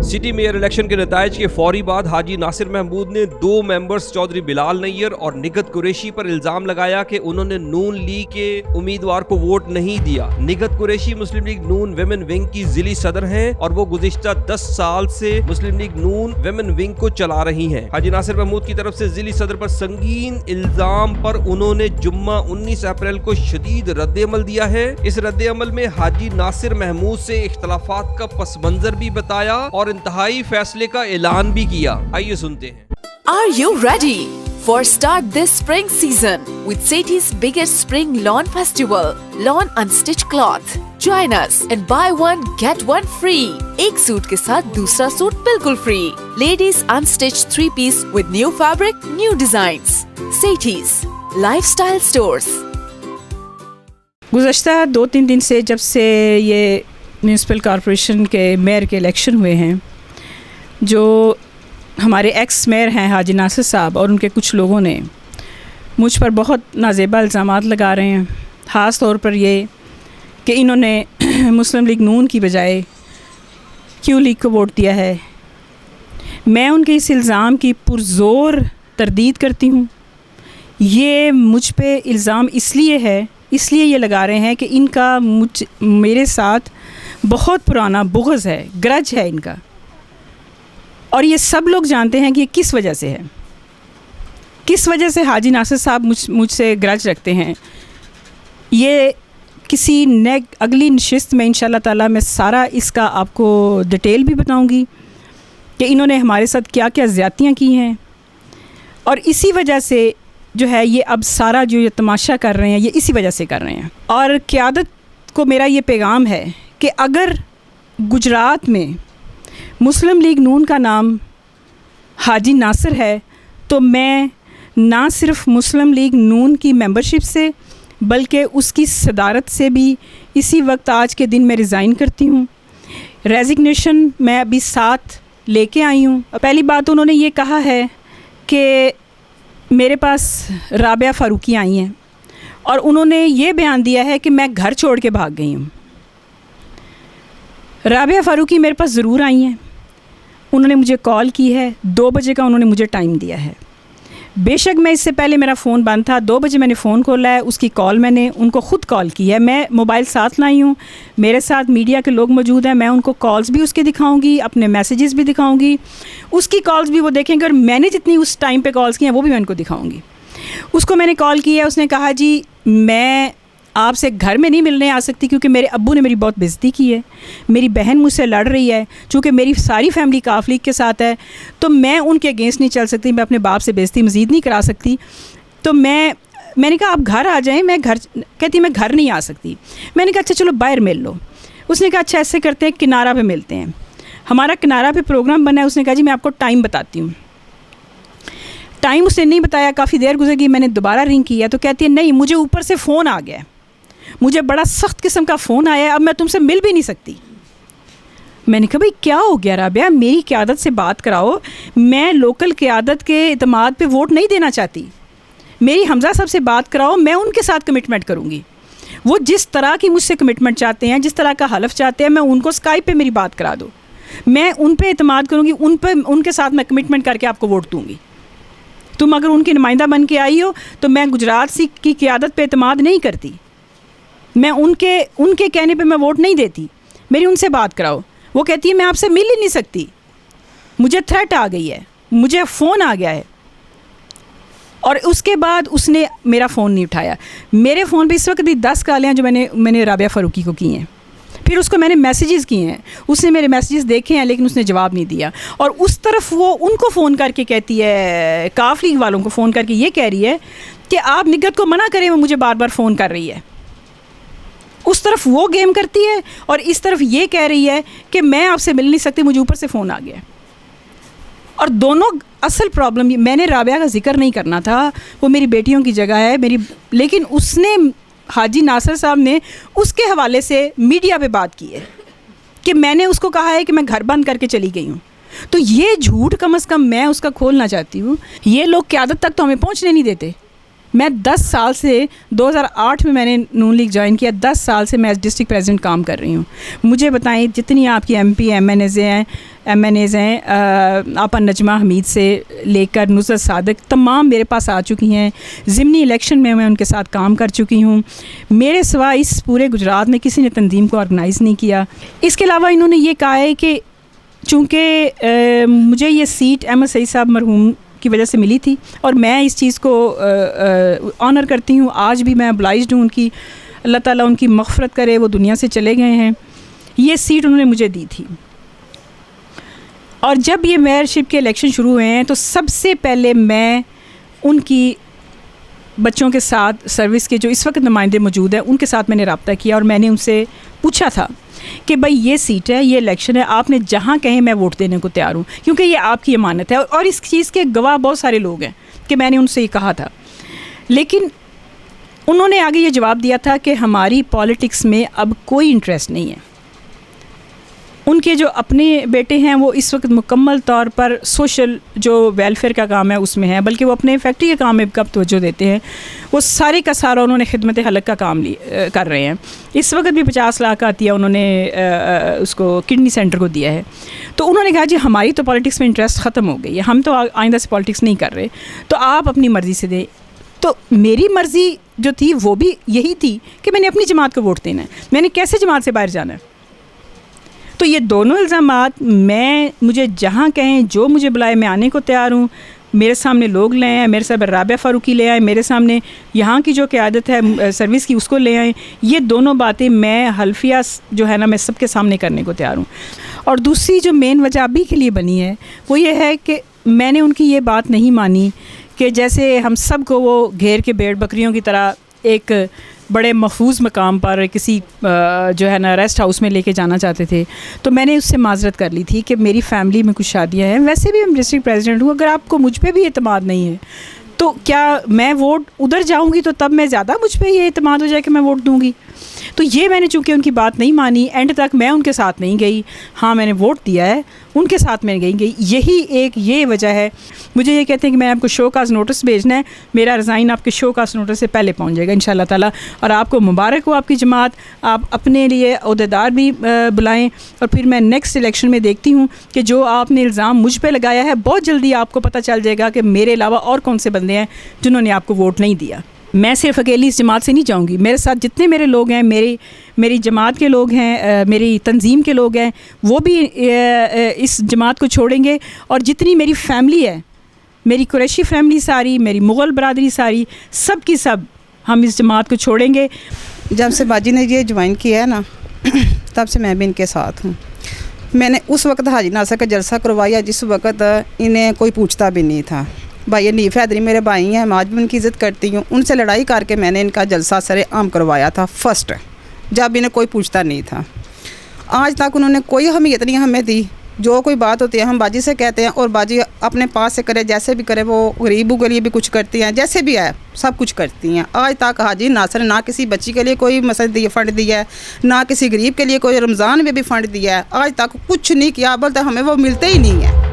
City mayor election के नतायज के फौरी बाद हाजी नासिर महमूद ने 2 मेंबर्स चौधरी बिलाल नैयर और निगत कुरैशी पर इल्जाम लगाया कि उन्होंने नून लीग के उम्मीदवार को वोट नहीं दिया। निगत कुरैशी मुस्लिम लीग नून विमेन विंग की जिली सदर हैं और वो गुज़िश्ता 10 साल से मुस्लिम लीग नून विमेन विंग को चला रही हैं। हाजी नासिर महमूद की तरफ से जिली सदर पर संगीन इल्जाम पर उन्होंने जुम्मा 19 अप्रैल को शदीद रद्द-ए-अमल दिया है। इस रद्द-ए-अमल में हाजी नासिर महमूद से इख्तलाफात का पस मंजर भी बताया और इंतहाई फैसले का ऐलान भी किया। आइए सुनते हैं। Are you ready for start this spring season with Sethi's biggest spring lawn festival, Lawn Unstitched Cloth? Join us and buy one get one free. एक सूट के साथ दूसरा सूट बिल्कुल free. Ladies Unstitched 3-piece with new fabric, new designs. Sethi's Lifestyle Stores. गुज़श्ता 2-3 दिन से जब से ये म्यूनसिपल कॉरपोरेशन के मेयर के इलेक्शन हुए हैं, जो हमारे एक्स मेयर हैं हाजी नासिर साहब और उनके कुछ लोगों ने मुझ पर बहुत नाजेबा इल्ज़ामात लगा रहे हैं। ख़ास तौर पर ये कि इन्होंने मुस्लिम लीग नून की बजाय क्यू लीग को वोट दिया है। मैं उनके इस इल्ज़ाम की पुरज़ोर तरदीद करती हूँ। ये मुझ पे इल्ज़ाम इसलिए ये लगा रहे हैं कि इनका मेरे साथ बहुत पुराना बुग़्ज़ है, ग्रज है इनका, और ये सब लोग जानते हैं कि ये किस वजह से है, किस वजह से हाजी नासिर साहब मुझसे ग्रज रखते हैं। ये किसी अगली नशिस्त में इंशाल्लाह ताला मैं सारा इसका आपको डिटेल भी बताऊंगी कि इन्होंने हमारे साथ क्या क्या ज़्यादतियाँ की हैं, और इसी वजह से जो है ये अब सारा जो ये तमाशा कर रहे हैं ये इसी वजह से कर रहे हैं। और क़यादत को मेरा ये पैगाम है कि अगर गुजरात में मुस्लिम लीग नून का नाम हाजी नासिर है तो मैं ना सिर्फ मुस्लिम लीग नून की मेंबरशिप से बल्कि उसकी सदारत से भी इसी वक्त आज के दिन में रिज़ाइन करती हूँ। रेजिग्नेशन मैं अभी साथ लेके आई हूँ। पहली बात उन्होंने ये कहा है कि मेरे पास राबिया फ़ारूकी आई हैं और उन्होंने ये बयान दिया है कि मैं घर छोड़ के भाग गई हूँ। राबिया फ़ारूकी मेरे पास ज़रूर आई हैं, उन्होंने मुझे कॉल की है, 2 बजे का उन्होंने मुझे टाइम दिया है। बेशक मैं इससे पहले मेरा फ़ोन बंद था, 2 बजे मैंने फ़ोन खोला है, उसकी कॉल मैंने उनको ख़ुद कॉल की है। मैं मोबाइल साथ लाई हूँ, मेरे साथ मीडिया के लोग मौजूद हैं, मैं उनको कॉल्स भी उसके दिखाऊंगी, अपने मैसेजेस भी दिखाऊंगी, उसकी कॉल्स भी वो देखेंगे और मैंने जितनी उस टाइम पे कॉल्स की हैं वो भी मैं उनको दिखाऊंगी। उसको मैंने कॉल की है, उसने कहा जी मैं आपसे घर में नहीं मिलने आ सकती क्योंकि मेरे अब्बू ने मेरी बहुत बेइज्जती की है, मेरी बहन मुझसे लड़ रही है, चूँकि मेरी सारी फैमिली काफ लीग के साथ है तो मैं उनके अगेंस्ट नहीं चल सकती, मैं अपने बाप से बेइज्जती मज़ीद नहीं करा सकती। तो मैंने कहा आप घर आ जाएं, कहती मैं घर नहीं आ सकती। मैंने कहा अच्छा चलो बाहर मिल लो। उसने कहा अच्छा ऐसे करते हैं किनारा पे मिलते हैं। हमारा किनारा पे प्रोग्राम बना है। उसने कहा जी मैं आपको टाइम बताती हूँ। टाइम उसने नहीं बताया, काफ़ी देर गुजर गई, मैंने दोबारा रिंग किया तो कहती है नहीं मुझे ऊपर से फ़ोन आ गया, मुझे बड़ा सख्त किस्म का फ़ोन आया है, अब मैं तुमसे मिल भी नहीं सकती। मैंने कहा भाई क्या हो गया राबिया, मेरी क़यादत से बात कराओ, मैं लोकल क़यादत के इतमाद पे वोट नहीं देना चाहती, मेरी हमज़ा साहब से बात कराओ, मैं उनके साथ कमिटमेंट करूँगी। वो जिस तरह की मुझसे कमिटमेंट चाहते हैं, जिस तरह का हलफ चाहते हैं, मैं उनको स्काइप पे मेरी बात करा दो, मैं उन पर इतमाद करूँगी, उनके साथ मैं कमिटमेंट करके आपको वोट दूँगी। तुम अगर उनकी नुमाइंदा बन के आई हो तो मैं गुजरात की क़यादत पे इतमाद नहीं करती, मैं उनके कहने पे मैं वोट नहीं देती, मेरी उनसे बात कराओ। वो कहती है मैं आपसे मिल ही नहीं सकती, मुझे थ्रेट आ गई है, मुझे फ़ोन आ गया है। और उसके बाद उसने मेरा फ़ोन नहीं उठाया। मेरे फ़ोन पे इस वक्त भी 10 कॉलें जो मैंने राबिया फ़ारूकी को की हैं, फिर उसको मैंने मैसेजेस किए हैं, उसने मेरे मैसेजेस देखे हैं लेकिन उसने जवाब नहीं दिया। और उस तरफ वो उनको फ़ोन करके कहती है, काफ लीग वालों को फ़ोन करके ये कह रही है कि आप निगत को मना करें, वो मुझे बार बार फ़ोन कर रही है। उस तरफ वो गेम करती है और इस तरफ ये कह रही है कि मैं आपसे मिल नहीं सकती, मुझे ऊपर से फ़ोन आ गया। और दोनों असल प्रॉब्लम, मैंने राबिया का जिक्र नहीं करना था, वो मेरी बेटियों की जगह है मेरी, लेकिन उसने हाजी नासिर साहब ने उसके हवाले से मीडिया पे बात की है कि मैंने उसको कहा है कि मैं घर बंद करके चली गई हूँ। तो ये झूठ कम से कम मैं उसका खोलना चाहती हूँ। ये लोग क़यादत तक तो हमें पहुँचने नहीं देते। मैं 10 साल से 2008 में मैंने नून लीग ज्वाइन किया, 10 साल से मैं एज डिस्ट्रिक्ट प्रेसिडेंट काम कर रही हूँ। मुझे बताएं जितनी आपकी MP MNAs हैं, MNAs हैं, आपा नजमा हमीद से लेकर नुसरत सादिक तमाम मेरे पास आ चुकी हैं। ज़िमनी इलेक्शन में मैं उनके साथ काम कर चुकी हूँ। मेरे सिवा इस पूरे गुजरात में किसी ने तंजीम को ऑर्गेनाइज़ नहीं किया। इसके अलावा इन्होंने ये कहा है कि चूँकि मुझे ये सीट अहमद सईद साहब मरहूम की वजह से मिली थी और मैं इस चीज़ को ऑनर करती हूँ। आज भी मैं obliged हूँ उनकी, अल्लाह ताला उनकी मग़फ़रत करे, वो दुनिया से चले गए हैं। ये सीट उन्होंने मुझे दी थी और जब ये मेयरशिप के इलेक्शन शुरू हुए हैं तो सबसे पहले मैं उनकी बच्चों के साथ, सर्विस के जो इस वक्त नुमाइंदे मौजूद हैं, उनके साथ मैंने रब्ता किया और मैंने उनसे पूछा था कि भाई ये सीट है, ये इलेक्शन है, आपने जहाँ कहें मैं वोट देने को तैयार हूँ, क्योंकि ये आपकी अमानत है। और इस चीज़ के गवाह बहुत सारे लोग हैं कि मैंने उनसे ये कहा था। लेकिन उन्होंने आगे ये जवाब दिया था कि हमारी पॉलिटिक्स में अब कोई इंटरेस्ट नहीं है। उनके जो अपने बेटे हैं वो इस वक्त मुकम्मल तौर पर सोशल जो वेलफेयर का काम है उसमें है, बल्कि वो अपने फैक्ट्री के काम में कब तवज्जो देते हैं। वो सारे का सारा उन्होंने खिदमत हलक का काम कर रहे हैं। इस वक्त भी 50 लाख आती है, उन्होंने उसको किडनी सेंटर को दिया है। तो उन्होंने कहा जी हमारी तो पॉलिटिक्स में इंटरेस्ट ख़त्म हो गई है, हम तो आइंदा से पॉलिटिक्स नहीं कर रहे, तो आप अपनी मर्ज़ी से दें। तो मेरी मर्ज़ी जो थी वो भी यही थी कि मैंने अपनी जमात को वोट देना है, मैंने कैसे जमात से बाहर जाना है। तो ये दोनों इल्ज़ामात मुझे जहाँ कहें, जो मुझे बुलाए, मैं आने को तैयार हूँ। मेरे सामने लोग ले आए, मेरे साथ राबिया फ़ारूकी ले आए, मेरे सामने यहाँ की जो क़यादत है सर्विस की उसको ले आए। ये दोनों बातें मैं हल्फिया जो है ना, मैं सबके सामने करने को तैयार हूँ। और दूसरी जो मेन वजह अभी के लिए बनी है वो ये है कि मैंने उनकी ये बात नहीं मानी कि जैसे हम सब को वो घेर के भेड़ बकरियों की तरह एक बड़े महफूज मकाम पर किसी जो है ना रेस्ट हाउस में लेके जाना चाहते थे। तो मैंने उससे माजरत कर ली थी कि मेरी फ़ैमिली में कुछ शादियां हैं, वैसे भी हम डिस्ट्रिक्ट प्रेसिडेंट हूँ, अगर आपको मुझ पे भी एतमाद नहीं है तो क्या मैं वोट उधर जाऊँगी तो तब मैं ज़्यादा मुझ पर ये एतमाद हो जाए कि मैं वोट दूँगी। तो ये मैंने चूँकि उनकी बात नहीं मानी, एंड तक मैं उनके साथ नहीं गई। हाँ, मैंने वोट दिया है, उनके साथ मैं गई। यही एक ये वजह है। मुझे ये कहते हैं कि मैं आपको शो काज नोटिस भेजना है, मेरा रिज़ाइन आपके शो काज नोटिस से पहले पहुंच जाएगा इंशाल्लाह ताला। और आपको मुबारक हो आपकी जमात, आप अपने लिए ओहदेदार भी बुलाएं और फिर मैं नेक्स्ट इलेक्शन में देखती हूँ कि जो आपने इल्ज़ाम मुझ पर लगाया है, बहुत जल्दी आपको पता चल जाएगा कि मेरे अलावा और कौन से बंदे हैं जिन्होंने आपको वोट नहीं दिया। मैं सिर्फ अकेली इस जमात से नहीं जाऊंगी, मेरे साथ जितने मेरे लोग हैं, मेरी जमात के लोग हैं, मेरी तंजीम के लोग हैं, वो भी इस जमात को छोड़ेंगे। और जितनी मेरी फैमिली है, मेरी कुरैशी फैमिली सारी, मेरी मुग़ल बरादरी सारी, सब की सब हम इस जमात को छोड़ेंगे। जब से बाजी ने ये ज्वाइन किया है ना, तब से मैं भी इनके साथ हूँ। मैंने उस वक्त हाजी नासिर का जलसा करवाया जिस वक्त इन्हें कोई पूछता भी नहीं था। भाई नीफ हैदरी मेरे भाई हैं, मैं आज भी उनकी इज़्ज़त करती हूँ। उनसे लड़ाई करके मैंने इनका जलसा सरेआम करवाया था फर्स्ट, जब इन्हें कोई पूछता नहीं था। आज तक उन्होंने कोई अहमियत नहीं हमें दी। जो कोई बात होती है हम बाजी से कहते हैं और बाजी अपने पास से करे, जैसे भी करे। वो गरीबों के लिए भी कुछ करती हैं, जैसे भी है सब कुछ करती हैं। आज तक हाजी नासिर ना किसी बच्ची के लिए कोई मसला फ़ंड दिया है, ना किसी गरीब के लिए कोई रमज़ान में भी फ़ंड दिया है। आज तक कुछ नहीं किया, बोलते हमें वो मिलते ही नहीं है।